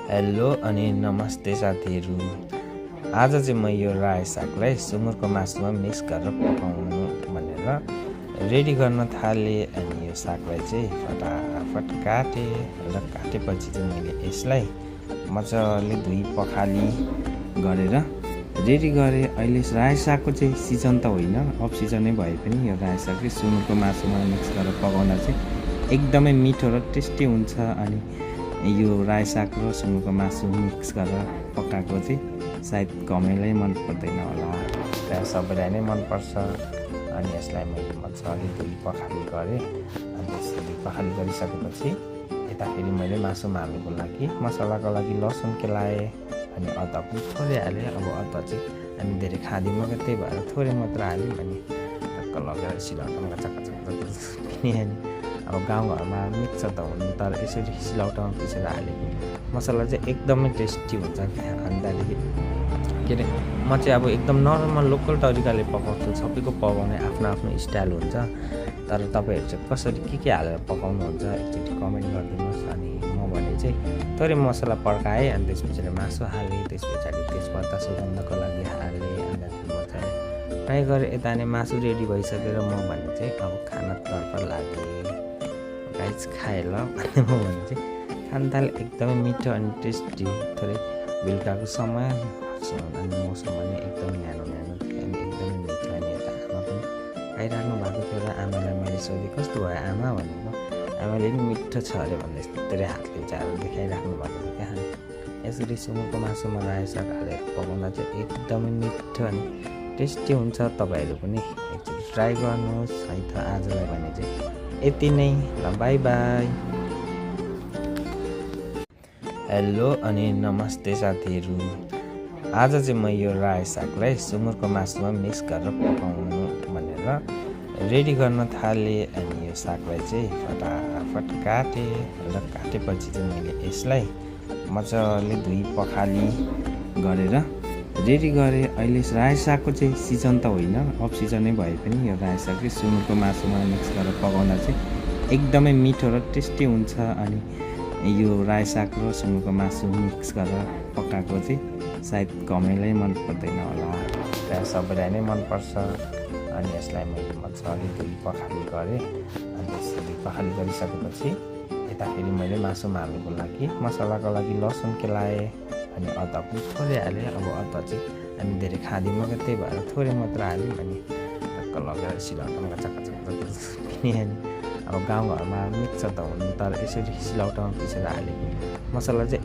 Hello अनि नमस्ते साथीहरू। आज चाहिँ म यो रायो सागलाई सुँगुरको मासुमा मिक्स गरेर पकाउनु भनेर रेडी गर्न थालेँ। अनि यो सागलाई चाहिँ फटाफट काटेँ र काटेपछि चाहिँ मैले यसलाई मजाले धुई पखाली गरेर रेडी गरेँ। अहिले रायो सागको चाहिँ सिजन त होइन, अफ सिजनै भए पनि यो रायो साग चाहिँ सुँगुरको मासुमा मिक्स गरेर पकाउँदा चाहिँ एकदमै मिठो र टेस्टी हुन्छ। अनि यो रायो साग र सुँगुरको मासु मिक्स गरेर पकाएको चाहिँ सायद कमैलाई मन पर्दैन होला, प्रायः सबैलाई नै मनपर्छ। अनि यसलाई मैले मजाले धुई पखाली गरेँ। अनि त्यसरी धुई पखाली गरिसकेपछि यता फेरि मैले मासुमा हाल्नुको लागि मसलाको लागि लसुन केलाएँ। अनि अदुवा पनि थोरै हालेँ। अब अदुवा चाहिँ हामी धेरै खाँदैनौँ, त्यही भएर थोरै मात्र हाल्यौँ। अनि टक्क लगेर सिलौटामा कच्चा किनभने अब गाउँघरमा मिक्स त हुनु, तर यसरी सिलौटामा पिसेर हालेको मसला चाहिँ एकदमै टेस्टी हुन्छ। खाँदाखेरि के अरे म चाहिँ अब एकदम नर्मल लोकल तरिकाले पकाउँछु। सबैको पकाउने आफ्नो आफ्नो स्टाइल हुन्छ, तर तपाईँहरू चाहिँ कसरी के हालेर पकाउनुहुन्छ एकचोटि कमेन्ट गरिदिनुहोस्। अनि म भने चाहिँ थोरै मसला पड्काएँ, अनि त्यस पछाडि मासु हालेँ, त्यस पछाडि तेजपत्ता सुगन्धको लागि हालेँ। अनि मजाले फ्राई गरेँ। यता नै मासु रेडी भइसकेर म भने चाहिँ अब खानातर्फ लागेँ। गाइस खाएँ ल भने म भने चाहिँ खान थालेँ। एकदमै मिठो अनि टेस्टी। थोरै बेलुकाको समय अनि मौसम पनि एकदमै न्यानो थियो अनि एकदमै मिठो। अनि यता आमा पनि खाइराख्नु भएको थियो र आमालाई मैले सोधेँ कस्तो भयो आमा भनेको। आमाले पनि मिठो छ अरे भन्दै यस्तै हातले चारो देखाइराख्नु भएको थियो क्या। यसरी सुँगुरको मासुमा रायो साग हालेर पकाउँदा चाहिँ एकदमै मिठो अनि टेस्टी हुन्छ। तपाईँहरू पनि एकचोटि ट्राई गर्नुहोस् है त। आजलाई भने चाहिँ यति नै, ल बाई बाई। हेलो अनि नमस्ते साथीहरू। आज चाहिँ म यो रायो सागलाई सुँगुरको मासुमा मिक्स गरेर पकाउनु भनेर रेडी गर्न थालेँ। अनि यो सागलाई चाहिँ फटाफट काटेँ र काटेपछि चाहिँ मैले यसलाई मजाले धुई पखाली गरेर रेडी गरेँ। अहिले रायो सागको चाहिँ सिजन त होइन, अफ सिजनै भए पनि यो रायो साग चाहिँ सुँगुरको मासुमा मिक्स गरेर पकाउँदा चाहिँ एकदमै मिठो र टेस्टी हुन्छ। अनि यो रायो साग र सुँगुरको मासु मिक्स गरेर पकाएको चाहिँ सायद कमैलाई मन पर्दैन होला, प्रायः सबैलाई नै मनपर्छ। अनि यसलाई मैले मजाले धुई पखाली गरेँ। अनि त्यसरी धुई पखाली गरिसकेपछि यता फेरि मैले मासुमा हाल्नुको लागि मसलाको लागि लसुन केलाएँ। अनि अदुवा पनि थोरै हालेँ। अब अदुवा चाहिँ हामी धेरै खाँदैनौँ, त्यही भएर थोरै मात्र हाल्यौँ। अनि टक्क लगेर सिलौटामा कच्चा किनभने अब गाउँघरमा मिक्स त हुनु, तर यसरी सिलौटामा पिसेर हालेको मसला चाहिँ